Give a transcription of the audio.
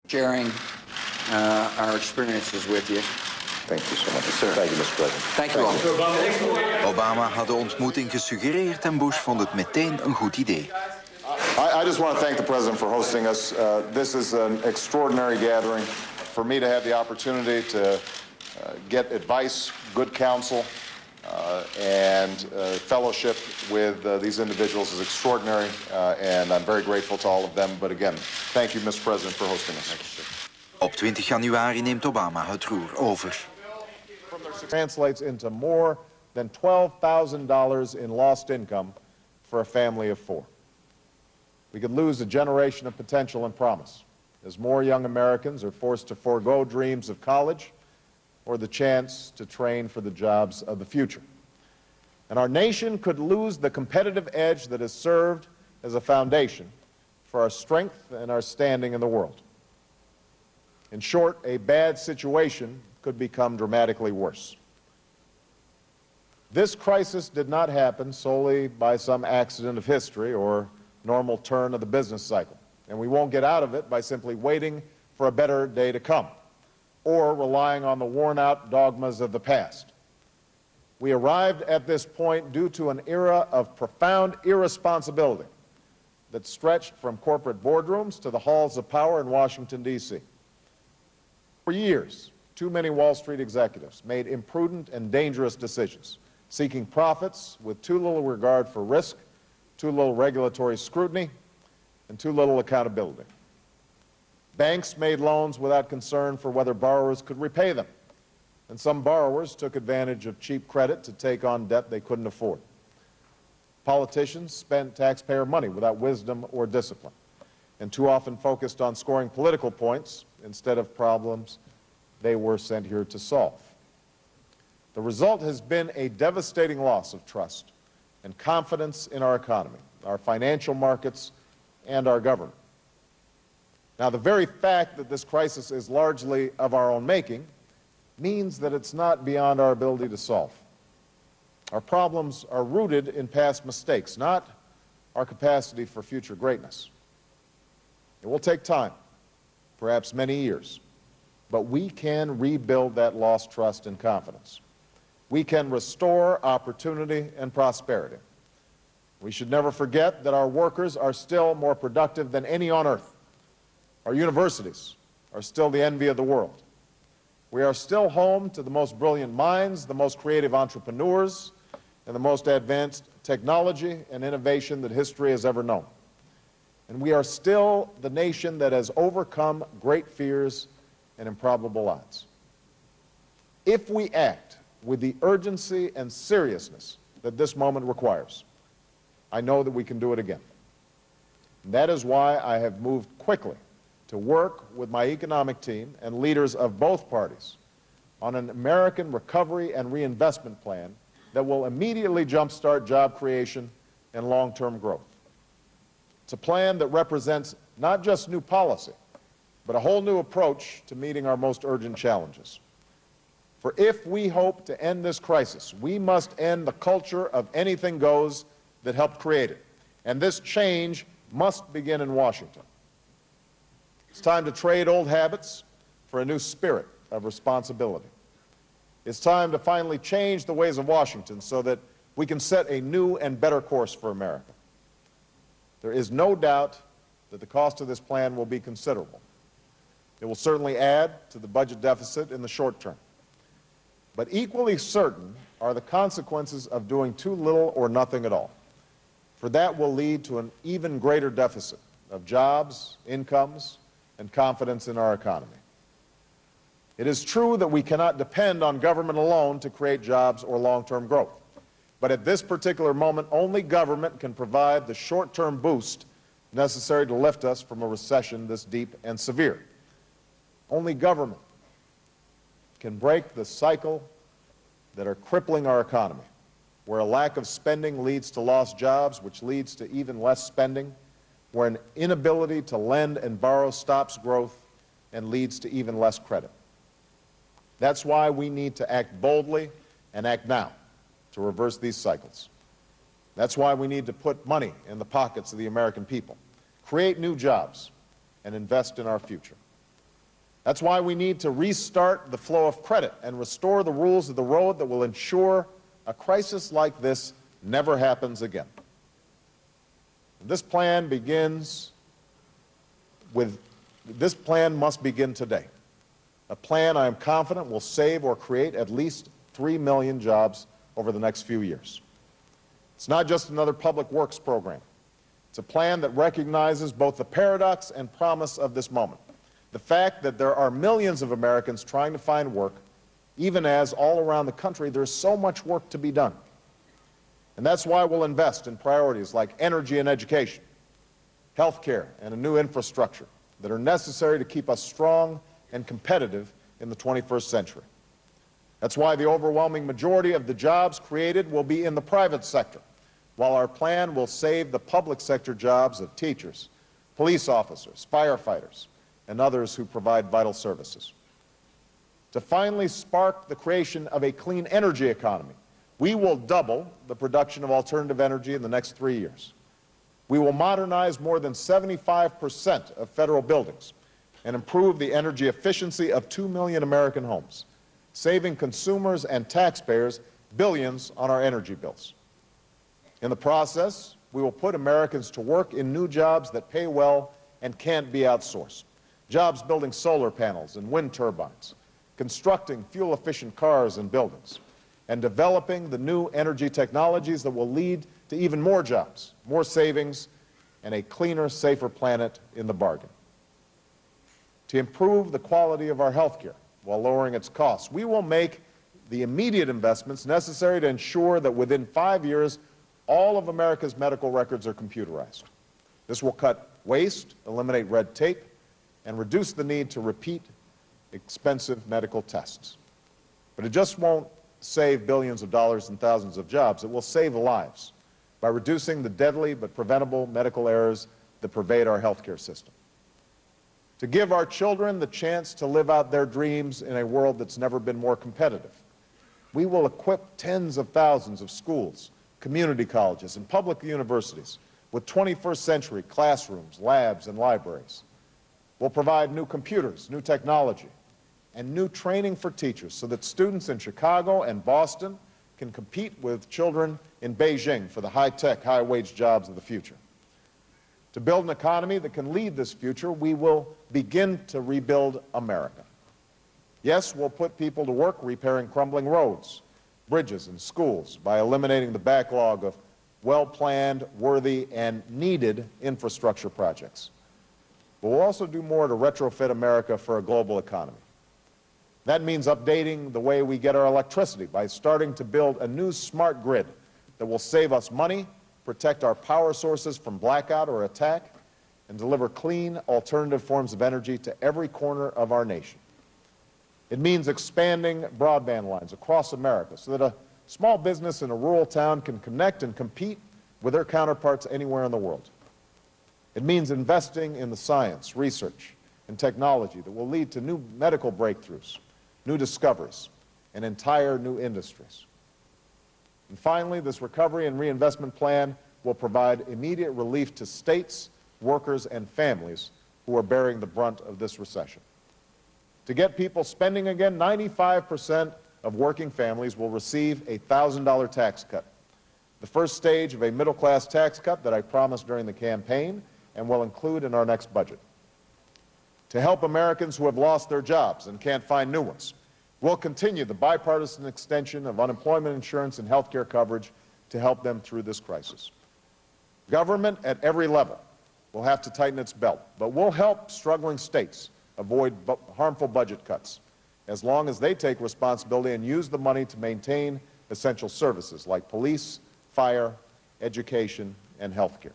sharing our experiences with you. Thank you so much. Thank you, Mr. President. Thank you all. Obama had de ontmoeting gesuggereerd en Bush vond het meteen een goed idee. I just want to thank the President for hosting us. This is an extraordinary gathering. For me to have the opportunity to get advice, good counsel, and fellowship with these individuals is extraordinary, and I'm very grateful to all of them. But again, thank you, Mr. President, for hosting us. Op 20 januari neemt Obama het roer over. Translates into more than $12,000 in lost income for a family of 4. We could lose a generation of potential and promise as more young Americans are forced to forego dreams of college or the chance to train for the jobs of the future. And our nation could lose the competitive edge that has served as a foundation for our strength and our standing in the world. In short, a bad situation could become dramatically worse. This crisis did not happen solely by some accident of history or normal turn of the business cycle, and we won't get out of it by simply waiting for a better day to come or relying on the worn-out dogmas of the past. We arrived at this point due to an era of profound irresponsibility that stretched from corporate boardrooms to the halls of power in Washington, D.C. For years, too many Wall Street executives made imprudent and dangerous decisions, seeking profits with too little regard for risk, too little regulatory scrutiny, and too little accountability. Banks made loans without concern for whether borrowers could repay them, and some borrowers took advantage of cheap credit to take on debt they couldn't afford. Politicians spent taxpayer money without wisdom or discipline, and too often focused on scoring political points instead of problems they were sent here to solve. The result has been a devastating loss of trust and confidence in our economy, our financial markets, and our government. Now, the very fact that this crisis is largely of our own making means that it's not beyond our ability to solve. Our problems are rooted in past mistakes, not our capacity for future greatness. It will take time, perhaps many years, but we can rebuild that lost trust and confidence. We can restore opportunity and prosperity. We should never forget that our workers are still more productive than any on earth. Our universities are still the envy of the world. We are still home to the most brilliant minds, the most creative entrepreneurs, and the most advanced technology and innovation that history has ever known. And we are still the nation that has overcome great fears and improbable odds. If we act with the urgency and seriousness that this moment requires, I know that we can do it again. And that is why I have moved quickly to work with my economic team and leaders of both parties on an American recovery and reinvestment plan that will immediately jumpstart job creation and long-term growth. It's a plan that represents not just new policy, but a whole new approach to meeting our most urgent challenges. For if we hope to end this crisis, we must end the culture of anything goes that helped create it. And this change must begin in Washington. It's time to trade old habits for a new spirit of responsibility. It's time to finally change the ways of Washington so that we can set a new and better course for America. There is no doubt that the cost of this plan will be considerable. It will certainly add to the budget deficit in the short term. But equally certain are the consequences of doing too little or nothing at all. For that will lead to an even greater deficit of jobs, incomes, and confidence in our economy. It is true that we cannot depend on government alone to create jobs or long-term growth. But at this particular moment, only government can provide the short-term boost necessary to lift us from a recession this deep and severe. Only government can break the cycle that are crippling our economy, where a lack of spending leads to lost jobs, which leads to even less spending, where an inability to lend and borrow stops growth and leads to even less credit. That's why we need to act boldly and act now to reverse these cycles. That's why we need to put money in the pockets of the American people, create new jobs, and invest in our future. That's why we need to restart the flow of credit and restore the rules of the road that will ensure a crisis like this never happens again. This plan must begin today. A plan I am confident will save or create at least 3 million jobs over the next few years. It's not just another public works program. It's a plan that recognizes both the paradox and promise of this moment. The fact that there are millions of Americans trying to find work, even as all around the country there's so much work to be done. And that's why we'll invest in priorities like energy and education, health care, and a new infrastructure that are necessary to keep us strong and competitive in the 21st century. That's why the overwhelming majority of the jobs created will be in the private sector, while our plan will save the public sector jobs of teachers, police officers, firefighters, and others who provide vital services. To finally spark the creation of a clean energy economy, we will double the production of alternative energy in the next 3 years. We will modernize more than 75% of federal buildings and improve the energy efficiency of 2 million American homes, saving consumers and taxpayers billions on our energy bills. In the process, we will put Americans to work in new jobs that pay well and can't be outsourced. Jobs building solar panels and wind turbines, constructing fuel-efficient cars and buildings, and developing the new energy technologies that will lead to even more jobs, more savings, and a cleaner, safer planet in the bargain. To improve the quality of our health care while lowering its costs, we will make the immediate investments necessary to ensure that within 5 years, all of America's medical records are computerized. This will cut waste, eliminate red tape, and reduce the need to repeat expensive medical tests. But it just won't save billions of dollars and thousands of jobs. It will save lives by reducing the deadly but preventable medical errors that pervade our healthcare system. To give our children the chance to live out their dreams in a world that's never been more competitive, we will equip tens of thousands of schools, community colleges, and public universities with 21st century classrooms, labs, and libraries. We'll provide new computers, new technology, and new training for teachers so that students in Chicago and Boston can compete with children in Beijing for the high-tech, high-wage jobs of the future. To build an economy that can lead this future, we will begin to rebuild America. Yes, we'll put people to work repairing crumbling roads, bridges, and schools by eliminating the backlog of well-planned, worthy, and needed infrastructure projects. But we'll also do more to retrofit America for a global economy. That means updating the way we get our electricity by starting to build a new smart grid that will save us money, protect our power sources from blackout or attack, and deliver clean, alternative forms of energy to every corner of our nation. It means expanding broadband lines across America so that a small business in a rural town can connect and compete with their counterparts anywhere in the world. It means investing in the science, research, and technology that will lead to new medical breakthroughs, new discoveries, and entire new industries. And finally, this recovery and reinvestment plan will provide immediate relief to states, workers, and families who are bearing the brunt of this recession. To get people spending again, 95% of working families will receive a $1,000 tax cut, the first stage of a middle-class tax cut that I promised during the campaign and will include in our next budget. To help Americans who have lost their jobs and can't find new ones, we'll continue the bipartisan extension of unemployment insurance and health care coverage to help them through this crisis. Government at every level will have to tighten its belt, but we'll help struggling states avoid harmful budget cuts as long as they take responsibility and use the money to maintain essential services like police, fire, education, and health care.